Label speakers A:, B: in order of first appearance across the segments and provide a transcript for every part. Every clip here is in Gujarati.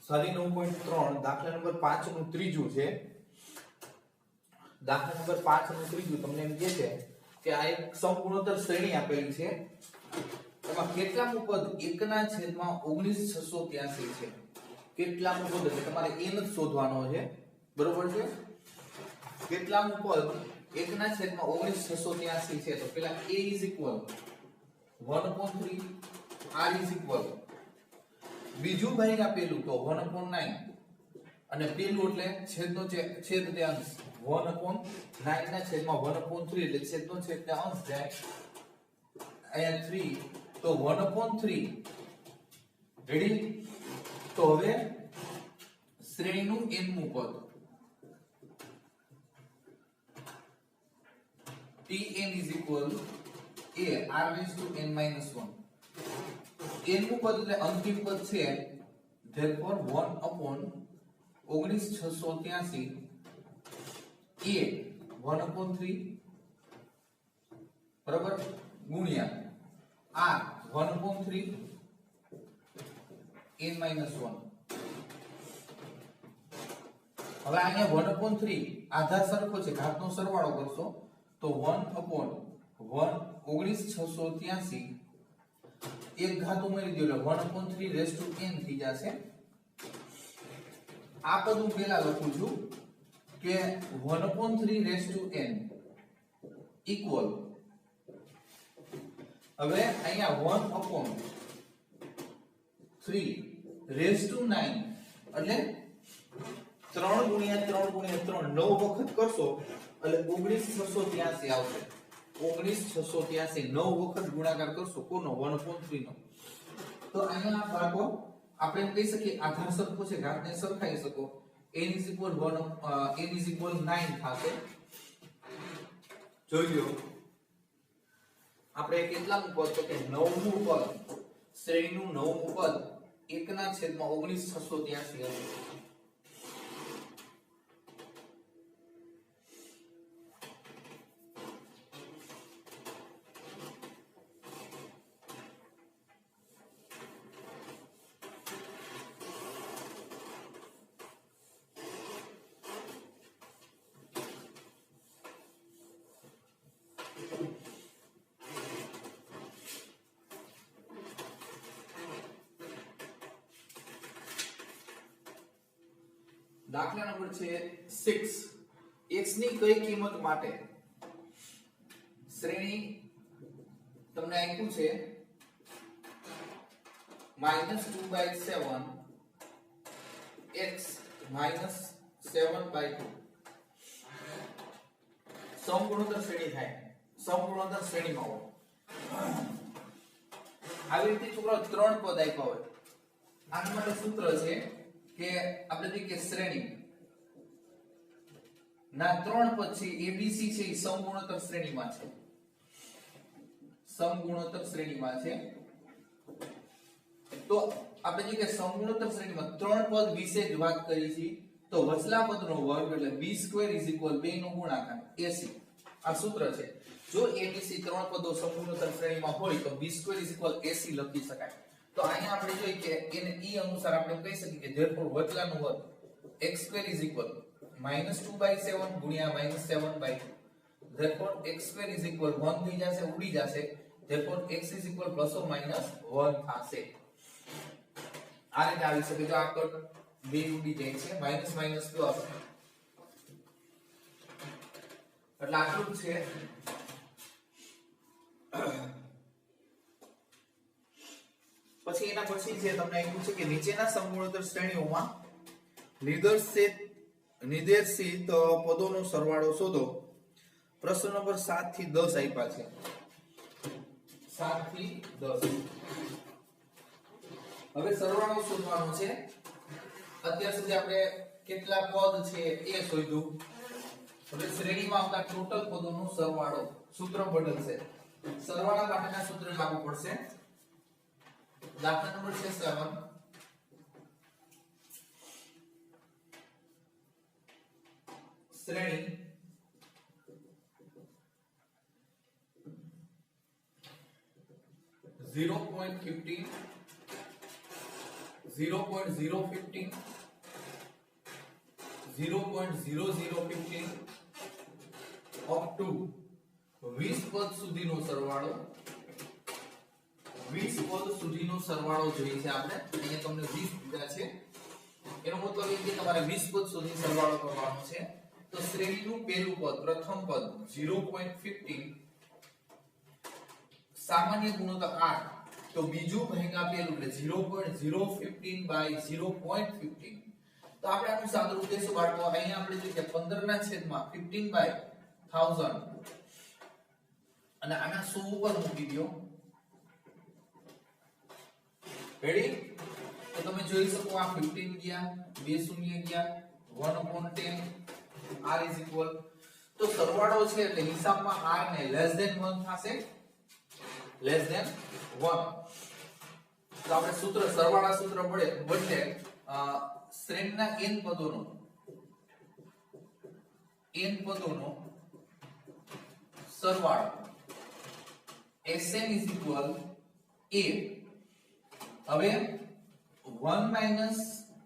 A: સારી 9.3 દાખલા નંબર 5 નું ત્રીજું છે. દાખલા નંબર 5 નું ત્રીજું તમને એમ કહે છે કે આ એક સમગુણોત્તર શ્રેણી આપેલી છે. એમાં કેટલામું પદ 1/19,683 છે. કેટલામું પદ એટલે તમારે n જ શોધવાનો છે. બરોબર છે? કેટલામું પદ 1/19,683 છે. તો પેલા a is equal 1/3 r is equal બીજું ભાગ્યા પેલું તો 1/9 અને પેલું એટલે છેદનો છેદ તે અંશ 1/9 ના છેદમાં 1/3 એટલે છેદનો છેદ તે અંશ જાય અહીંયા 3 તો 1/3 રેડી. તો હવે શ્રેણીનું nમું પદ tn is equal a r raised to n minus 1 nમું પદ એટલે અંતિમ પદ છે. therefore 1/19,683 a 1/3 બરાબર ગુણ્યા r 1/3 n minus 1. હવે અહીંયા 1/3 આધાર સરખો છે, ઘાતનો સરવાળો કરશો તો 1/19,683 એક ઘાત ઉમેરી દો એટલે 1/3 રેઝ ટુ n થઈ જશે. આ પદ હું પહેલા લખું છું કે 1/3 રેઝ ટુ n ઇક્વલ હવે અહીંયા 1/3 રેઝ ટુ 9 એટલે 3 ગુણ્યા 3 ગુણ્યા 3 9 વખત કરશો એટલે 19,683 આવશે. 19,683 9 વખત ગુણાકાર કરશો કોનો 1/3 નો. તો અહીંયા બાળકો આપણે એમ કહી શકીએ આધાર સરખો છે, ઘાતને સરખાઈ શકો. n is equal 9 થશે. જોઈ લો આપણે કેટલામું પદ તો કે 9મું પદ શ્રેણીનું 9મું પદ 1/19,683 હશે. દાખલા નંબર છે 6. x ની કઈ કિંમત માટે શ્રેણી તમને આપ્યું છે -2/7 x -7/2 સમગુણોત્તર શ્રેણી થાય. સમગુણોત્તર શ્રેણીમાં હોય આવી રીતે છોકરાઓ ત્રણ પદ આપ્યા હોય. આના માટે સૂત્ર છે કે આપણે કે શ્રેણી ના ત્રણ પદ છે abc છે એ સમગુણોત્તર શ્રેણીમાં છે. સમગુણોત્તર શ્રેણીમાં છે. તો આપણે જે કે સમગુણોત્તર શ્રેણીમાં ત્રણ પદ વિશે જ વાત કરી છે. તો વચલા પદનો વર્ગ એટલે b² = 2 નો ગુણાકાર ac. આ સૂત્ર છે. જો abc ત્રણ પદો સમગુણોત્તર શ્રેણીમાં હોય તો b² = ac લખી શકાય. તો અહીંયા આપણે જોઈએ કે એને ઈ અનુસાર આપણે કહી શકીએ કે therefore વચલાનો વર્ગ x² = -2/7 ગુણ્યા -7/2. therefore x² = 1 થઈ જશે, ઉડી જશે. therefore x = ±1 થશે. આ રીતે આવી શકે. જો આ કટ બે ઉડી જાય છે માઈનસ માઈનસ પ્લસ એટલે આટલું છે. પછી એના પછી છે તમને આપ્યું છે કે નીચેના સમગુણોત્તર શ્રેણીઓમાં નિર્દેશિત પદોનો સરવાળો શોધો. પ્રશ્ન નંબર 7 થી 10 આપ્યા છે. 7 થી 10 હવે સરવાળો શોધવાનો છે. અત્યાર સુધી આપણે કેટલા પદ છે એ શોધ્યું. હવે શ્રેણીમાં આવતા ટોટલ પદોનો સરવાળો સૂત્ર બદલશે. સરવાળા માટેના સૂત્ર લાગુ પડશે. દાખલા નંબર 7 શ્રેણી 0.15 0.015 0.0015 અપ ટુ 20 પદ સુધીનો સરવાળો 20 પદ સુધીનો સરવાળો જોઈએ છે આપણે અહીંયા તમને 20 દીધા છે એનો મતલબ એ કે તમારે 20 પદ સુધી સરવાળો કરવાનો છે તો શ્રેણીનું પહેલું પદ પ્રથમ પદ 0.15 સામાન્ય ગુણોત્તર 8 તો બીજું ભાગ્યા પેલું એટલે 0.015 બાય 0.15 તો આપણે આનું સાદું રૂપ દેશું બાળકો અહીંયા આપણે જોઈએ કે 15 ના છેદમાં 15 બાય 1000 અને આના 100 ઉપર મૂકી દો રેડી તો તમે જોઈ શકો આ 15 ગયા 2 શૂન્ય ગયા 1/10 r ઇઝ ઇક્વલ તો સરવાળો છે એટલે હિસાબમાં r ને લેસ ધેન 1 થશે લેસ ધેન 1 તો આપણે સૂત્ર સરવાળા સૂત્ર બદલે શ્રેણીના n પદોનો સરવાળો Sn is equal a હવે 1 minus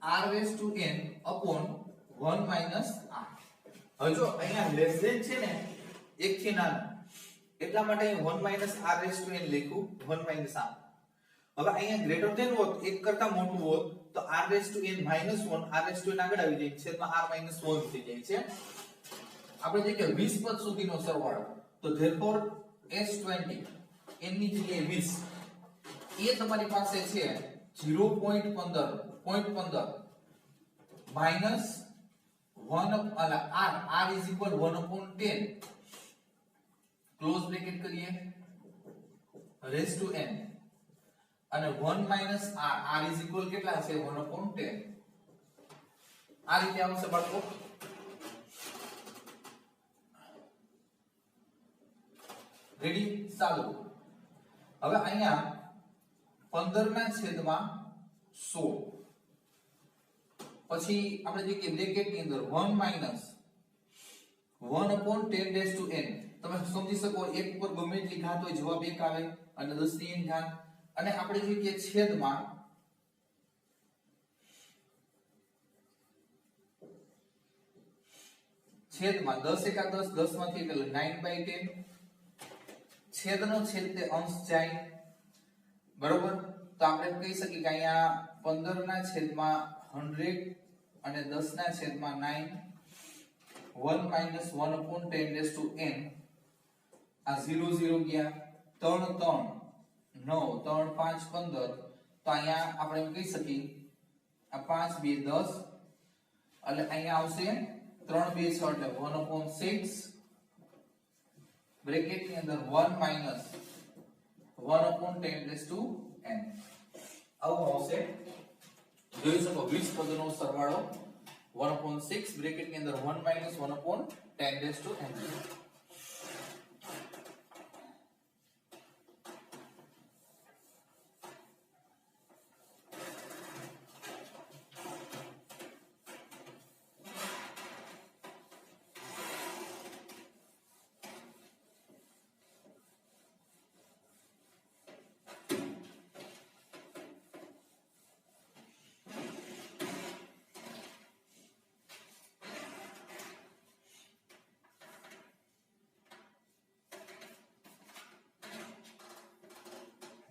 A: r raised to n upon 1 minus r હવે જો અહીંયા લેસ ધેન છે ને 1 થી નાનું એટલા માટે 1 minus r raised to n લખ્યું 1 minus r હવે અહીંયા ગ્રેટર ધેન હોત 1 કરતા મોટું હોત તો r raised to n minus 1 r raised to n આગળ આવી જાય છેદમાં r minus 1 થઈ જાય છે આપણે જે કે 20 પદ સુધીનો સરવાળો તો therefore s20 n ની જગ્યાએ 20 એ તમારી પાસે છે 0.15 minus 1 r is equal 1/10 close bracket કરીએ raised to n અને 1 minus r is equal કેટલા છે 1/10 આ રીતે આવશે બાળકો રેડી ચાલો હવે અહીંયા 15 ના છેદમાં 100 પછી આપણે જે કે બ્રેકેટ ની અંદર 1 minus 1/10 raised to n તમે સમજી શકો એક પર ગમે એટલી ઘાત હોય જવાબ 1 આવે અને 10 ની n ઘાત અને આપણે જે કે છેદમાં 10 એકા 10 10 માંથી એટલે 9/10 છેદનો છેદ તે અંશ જાય બરોબર તો આપણે કહી શકીએ કે અહીંયા 15 ના છેદમાં 100 અને 10 ના છેદમાં 9 1 minus 1/10 raised to n આ 0 0 ગયા 3 3 9 3 5 15 તો અહીંયા આપણે એમ કહી શકીએ આ 5 2 10 એટલે અહીંયા આવશે 3 2 6 એટલે 1/6 બ્રેકેટ ની અંદર 1 minus 1/10 raised to n આવું આવશે જોઈ શકો 20 પદોનો સરવાળો 1/6 બ્રેકેટ ની અંદર 1 minus 1/10 raised to n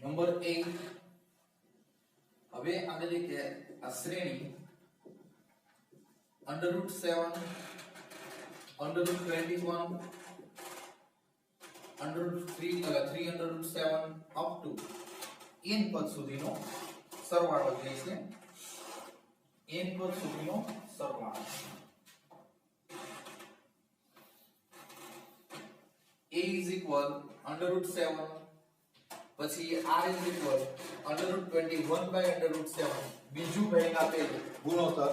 A: number 8 હવે આપણે જે કે આ શ્રેણી √7 √21 √3 અપ ટુ n પદ સુધીનો સરવાળો જે છે n પદ સુધીનો સરવાળો a is equal √7 પછી r is equal √21 by √7 બીજું ભાગ્યા પેલું ગુણોત્તર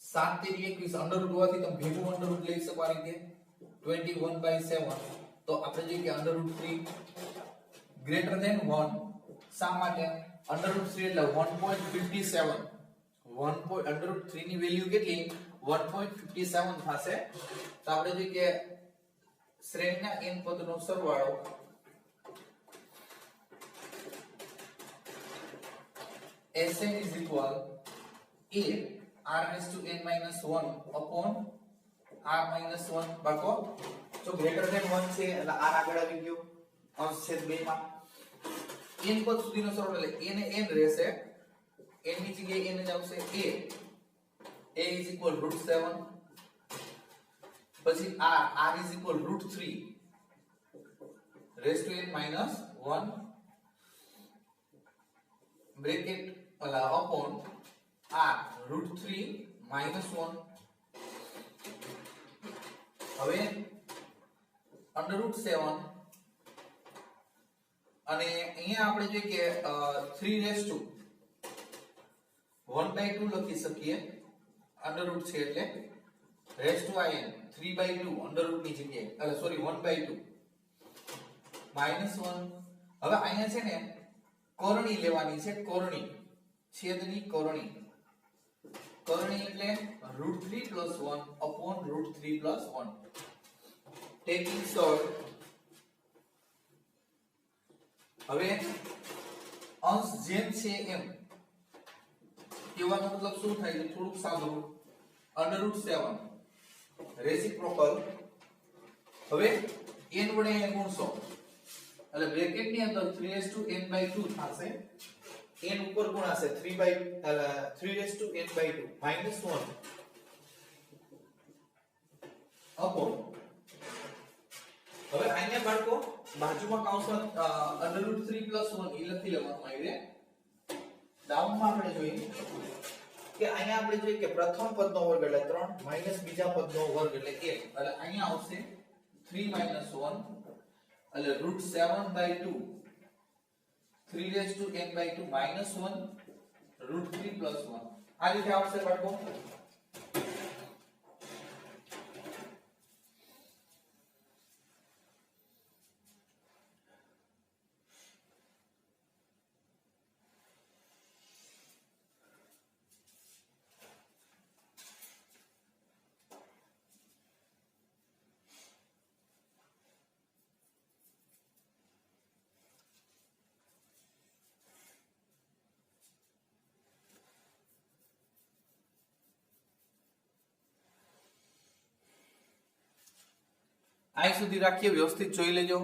A: 7 તેરી 21 √ હોવાથી તમે ભેગું √ લઈ શકો આ રીતે 21 by 7 તો આપણે જે કે √3 ગ્રેટર ધેન 1 શા માટે √3 એટલે 1.57 √3 ની વેલ્યુ કેટલી 1.57 થશે તો આપણે જે કે શ્રેણીના n પદનો સરવાળો Sn is equal a r raised to n minus 1 upon r minus 1 બાકો જો ગ્રેટર ધેન 1 છે એટલે r આગળ આવી ગયો અંશ છેદ 2 માં n પદ સુધીનો સરવાળો એટલે n રહેશે n ની જગ્યાએ n જ આવશે a is equal √7 પછી r is equal √3 raised to n minus 1 bracket upon r √3 minus 1 હવે √7 અને અહીંયા આપણે જોઈએ કે 3 raised to 1/2 લખી શકીએ અંડર રૂટ છે એટલે raised to in 3/2 under route ની જગ્યાએ એટલે સોરી 1/2 -1 હવે અહીંયા છે ને કરણી લેવાની છે કરણી છેદની કરણી કરણી એટલે √3 + 1 upon √3 + 1 taking solve હવે અંશ જેમ છે એમ કહેવાનો મતલબ શું થાય છે થોડુંક સાંભળો √7 રેસિપ્રોકલ હવે n વડે n ગુણશો એટલે બ્રેકેટ ની અંદર 3n/2 થશે n ઉપર ગુણાશે 3n/2 -1 upon હવે અહીંયા બાળકો બાજુમાં કૌંસમાં √3 + 1 એ લખી લેવાનું આવે ડાઉન માં આપણે જોઈએ કે અહીંયા આપણે જોઈએ કે પ્રથમ પદનો વર્ગ એટલે 3 માઈનસ બીજા પદનો વર્ગ એટલે 1 એટલે અહીંયા આવશે 3 - 1 એટલે √7/2 3n/2 -1 √3 + 1 આ રીતે આવશે બાળકો અહીં સુધી રાખીએ વ્યવસ્થિત જોઈ લેજો